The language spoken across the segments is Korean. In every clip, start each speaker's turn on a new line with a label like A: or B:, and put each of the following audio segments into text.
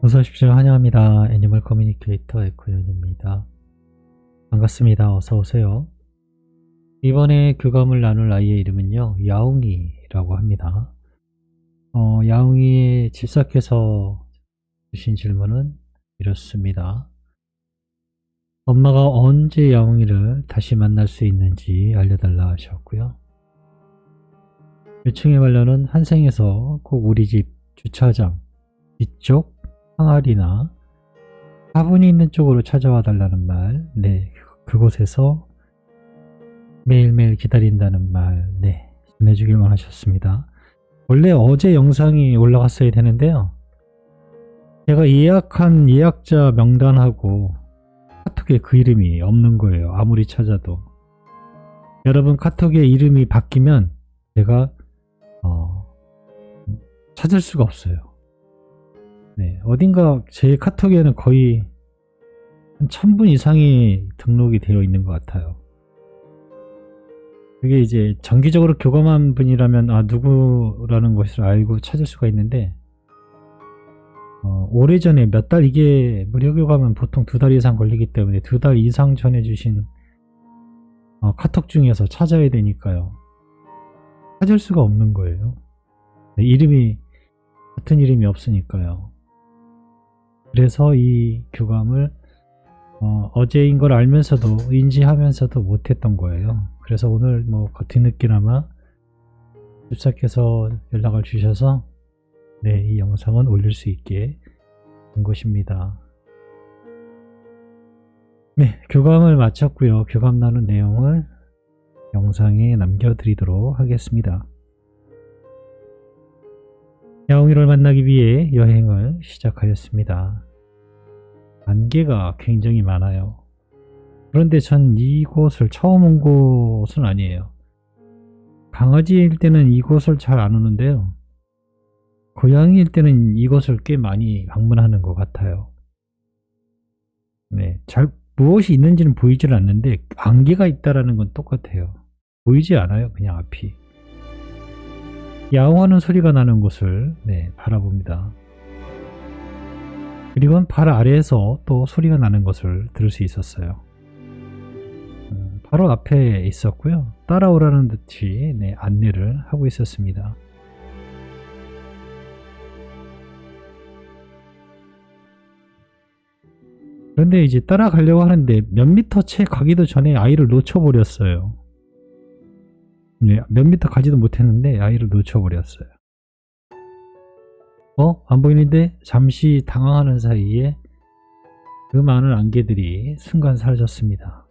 A: 어서 오십시오. 환영합니다. 애니멀 커뮤니케이터 에코연입니다. 반갑습니다. 어서 오세요. 이번에 교감을 나눌 아이의 이름은요, 야옹이라고 합니다. 야옹이의 집사께서 주신 질문은 이렇습니다. 엄마가 언제 야옹이를 다시 만날 수 있는지 알려달라 하셨고요. 요청의 반려는 한생에서 꼭 우리 집 주차장 뒤쪽 항아리나 화분이 있는 쪽으로 찾아와 달라는 말, 네, 그곳에서 매일매일 기다린다는 말, 네, 전해주길만 하셨습니다. 원래 어제 영상이 올라갔어야 되는데요. 제가 예약한 예약자 명단하고 카톡에 그 이름이 없는 거예요. 아무리 찾아도. 여러분 카톡에 이름이 바뀌면 제가 찾을 수가 없어요. 네, 어딘가 제 카톡에는 거의 한 1000분 이상이 등록이 되어 있는 것 같아요. 그게 이제 정기적으로 교감한 분이라면 누구라는 것을 알고 찾을 수가 있는데 오래전에 몇 달, 이게 무료 교감은 보통 2달 이상 걸리기 때문에 2달 이상 전해 주신 카톡 중에서 찾아야 되니까요. 찾을 수가 없는 거예요. 네, 이름이 같은 이름이 없으니까요. 그래서 이 교감을 어제인 걸 알면서도 인지하면서도 못했던 거예요. 그래서 오늘 뒤늦게나마 집사께서 연락을 주셔서 네, 이 영상은 올릴 수 있게 된 것입니다. 네, 교감을 마쳤고요. 교감 나눈 내용을 영상에 남겨드리도록 하겠습니다. 야옹이를 만나기 위해 여행을 시작하였습니다. 안개가 굉장히 많아요. 그런데 전 이곳을 처음 온 곳은 아니에요. 강아지일 때는 이곳을 잘 안 오는데요. 고양이일 때는 이곳을 꽤 많이 방문하는 것 같아요. 네, 무엇이 있는지는 보이질 않는데 안개가 있다라는 건 똑같아요. 보이지 않아요, 그냥 앞이. 야옹하는 소리가 나는 곳을 바라봅니다. 그리고 발 아래에서 또 소리가 나는 것을 들을 수 있었어요. 바로 앞에 있었고요. 따라오라는 듯이 안내를 하고 있었습니다. 그런데 이제 따라가려고 하는데 몇 미터 채 가기도 전에 아이를 놓쳐버렸어요. 네, 몇 미터 가지도 못했는데 아이를 놓쳐버렸어요. 안 보이는데? 잠시 당황하는 사이에 그 많은 안개들이 순간 사라졌습니다.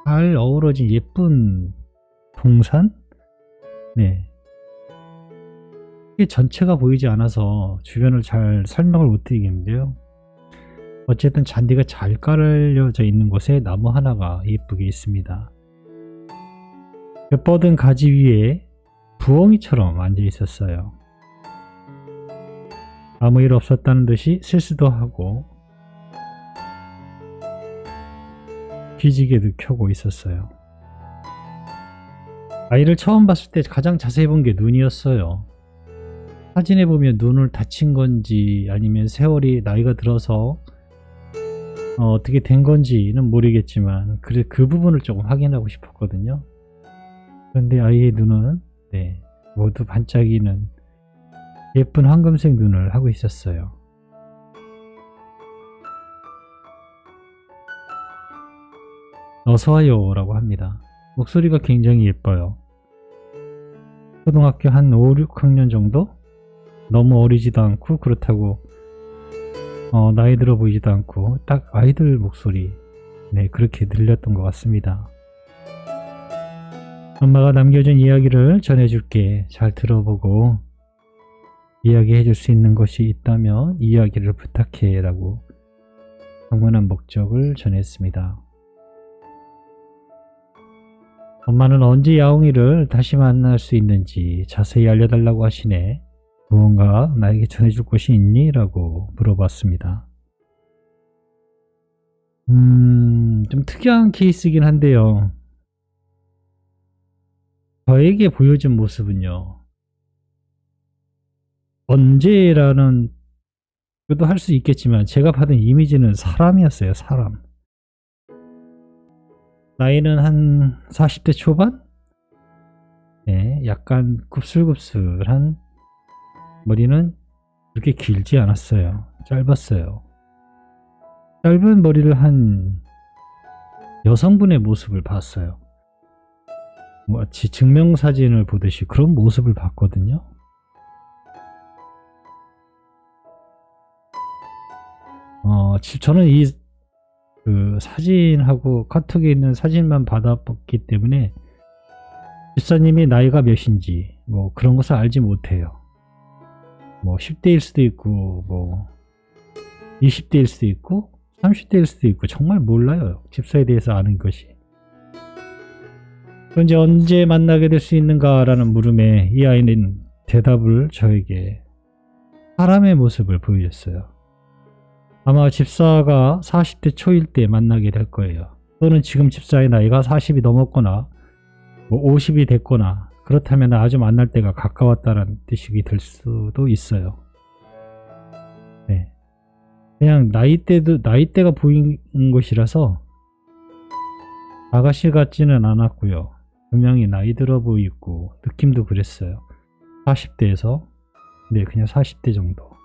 A: 잘 어우러진 예쁜 동산? 네. 이게 전체가 보이지 않아서 주변을 잘 설명을 못 드리겠는데요. 어쨌든 잔디가 잘 깔려져 있는 곳에 나무 하나가 예쁘게 있습니다. 그 뻗은 가지 위에 부엉이처럼 앉아 있었어요. 아무 일 없었다는 듯이 실수도 하고 기지개도 켜고 있었어요. 아이를 처음 봤을 때 가장 자세히 본 게 눈이었어요. 사진에 보면 눈을 다친 건지 아니면 세월이 나이가 들어서 어떻게 된 건지는 모르겠지만 그 부분을 조금 확인하고 싶었거든요. 그런데 아이의 눈은 모두 반짝이는 예쁜 황금색 눈을 하고 있었어요. 어서와요 라고 합니다. 목소리가 굉장히 예뻐요. 초등학교 한 5, 6학년 정도? 너무 어리지도 않고 그렇다고 나이 들어 보이지도 않고 딱 아이들 목소리 그렇게 들렸던 것 같습니다. 엄마가 남겨준 이야기를 전해줄게. 잘 들어보고 이야기해줄 수 있는 것이 있다면 이야기를 부탁해 라고 방문한 목적을 전했습니다. 엄마는 언제 야옹이를 다시 만날 수 있는지 자세히 알려달라고 하시네. 무언가 나에게 전해줄 것이 있니? 라고 물어봤습니다. 좀 특이한 케이스이긴 한데요. 저에게 보여준 모습은요. 언제라는 것도 할 수 있겠지만 제가 받은 이미지는 사람이었어요. 사람. 나이는 한 40대 초반? 네, 약간 굽슬굽슬한 머리는 그렇게 길지 않았어요. 짧았어요. 짧은 머리를 한 여성분의 모습을 봤어요. 마치 증명사진을 보듯이 그런 모습을 봤거든요. 저는 그 사진하고 카톡에 있는 사진만 받아봤기 때문에 집사님이 나이가 몇인지 뭐 그런 것을 알지 못해요. 뭐 10대일 수도 있고 뭐 20대일 수도 있고 30대일 수도 있고 정말 몰라요. 집사에 대해서 아는 것이. 그런데 언제 만나게 될 수 있는가라는 물음에 이 아이는 대답을 저에게 사람의 모습을 보여줬어요. 아마 집사가 40대 초일 때 만나게 될 거예요. 또는 지금 집사의 나이가 40이 넘었거나 뭐 50이 됐거나 그렇다면 아주 만날 때가 가까웠다는 뜻이 될 수도 있어요. 네. 그냥 나이대가 보이는 것이라서 아가씨 같지는 않았고요. 분명히 나이 들어 보이고 느낌도 그랬어요. 40대에서 네, 그냥 40대 정도.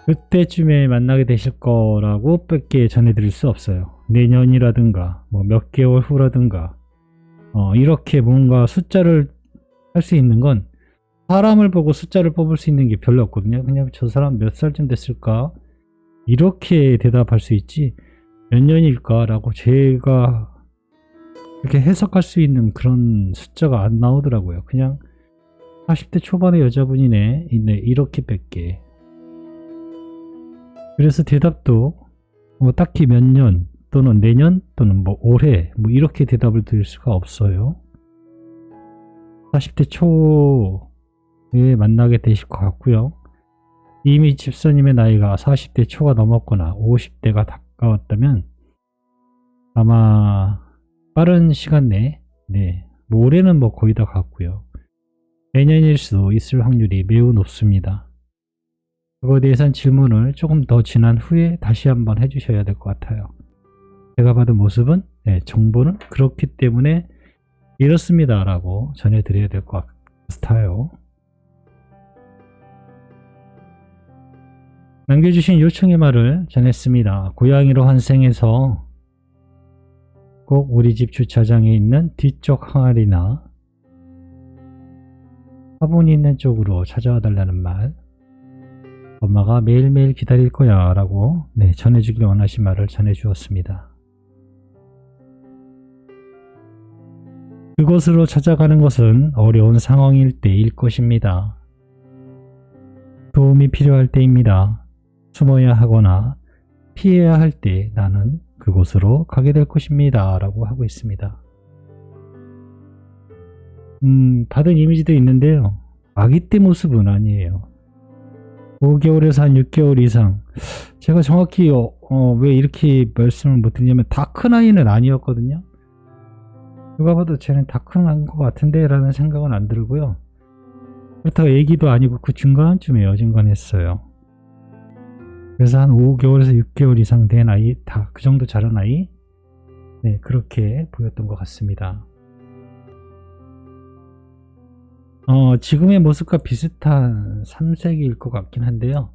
A: 그때쯤에 만나게 되실 거라고 밖에 전해드릴 수 없어요. 내년이라든가 뭐 몇 개월 후라든가 이렇게 뭔가 숫자를 할 수 있는 건 사람을 보고 숫자를 뽑을 수 있는 게 별로 없거든요. 그냥 저 사람 몇 살쯤 됐을까 이렇게 대답할 수 있지 몇 년일까 라고 제가 이렇게 해석할 수 있는 그런 숫자가 안 나오더라고요. 그냥 40대 초반의 여자분이네 이렇게 뺄게. 그래서 대답도 딱히 몇 년 또는 내년 또는 뭐 올해 뭐 이렇게 대답을 드릴 수가 없어요. 40대 초에 만나게 되실 것 같고요. 이미 집사님의 나이가 40대 초가 넘었거나 50대가 가까웠다면 아마 빠른 시간 내에 뭐 올해는 뭐 거의 다 갔고요. 내년일 수도 있을 확률이 매우 높습니다. 그거에 대해서는 질문을 조금 더 지난 후에 다시 한번 해주셔야 될 것 같아요. 제가 받은 모습은 정보는 그렇기 때문에 이렇습니다 라고 전해드려야 될 것 같아요. 남겨주신 요청의 말을 전했습니다. 고양이로 환생해서 꼭 우리 집 주차장에 있는 뒤쪽 항아리나 화분이 있는 쪽으로 찾아와 달라는 말, 엄마가 매일매일 기다릴 거야 라고 전해주길 원하신 말을 전해주었습니다. 그곳으로 찾아가는 것은 어려운 상황일 때일 것입니다. 도움이 필요할 때입니다. 숨어야 하거나 피해야 할 때 나는 그곳으로 가게 될 것입니다 라고 하고 있습니다. 받은 이미지도 있는데요. 아기 때 모습은 아니에요. 5개월에서 한 6개월 이상. 제가 정확히 왜 이렇게 말씀을 못 드리냐면 다 큰 아이는 아니었거든요. 누가 봐도 쟤는 다 큰 것 같은데 라는 생각은 안 들고요. 그렇다고 애기도 아니고 그 중간쯤에 어중간했어요. 그래서 한 5개월에서 6개월 이상 된 아이, 다 그 정도 자란 아이, 그렇게 보였던 것 같습니다. 지금의 모습과 비슷한 3색일 것 같긴 한데요.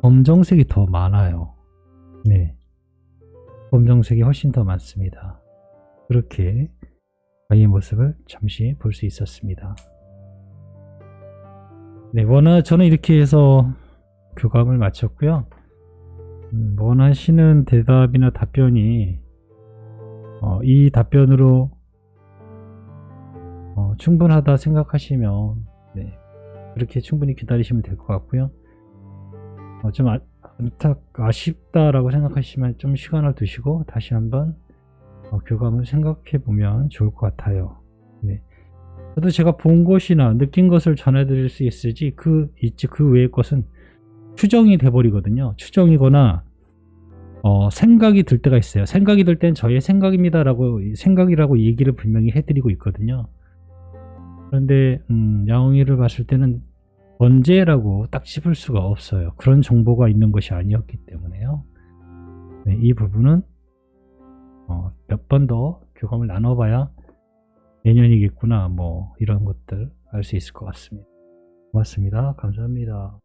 A: 검정색이 더 많아요. 검정색이 훨씬 더 많습니다. 그렇게 아이의 모습을 잠시 볼 수 있었습니다. 저는 이렇게 해서 교감을 마쳤고요. 원하시는 대답이나 답변이 이 답변으로 충분하다 생각하시면 그렇게 충분히 기다리시면 될 것 같고요. 좀 아쉽다라고 생각하시면 좀 시간을 두시고 다시 한번 교감을 생각해 보면 좋을 것 같아요. 저도 제가 본 것이나 느낀 것을 전해드릴 수 있을지 그 외의 것은 추정이 돼버리거든요. 추정이거나 생각이 들 때가 있어요. 생각이 들 땐 저의 생각이라고 얘기를 분명히 해드리고 있거든요. 그런데 야옹이를 봤을 때는 언제라고 딱 짚을 수가 없어요. 그런 정보가 있는 것이 아니었기 때문에요. 네, 이 부분은 몇 번 더 교감을 나눠봐야 내년이겠구나, 뭐 이런 것들 알 수 있을 것 같습니다. 고맙습니다. 감사합니다.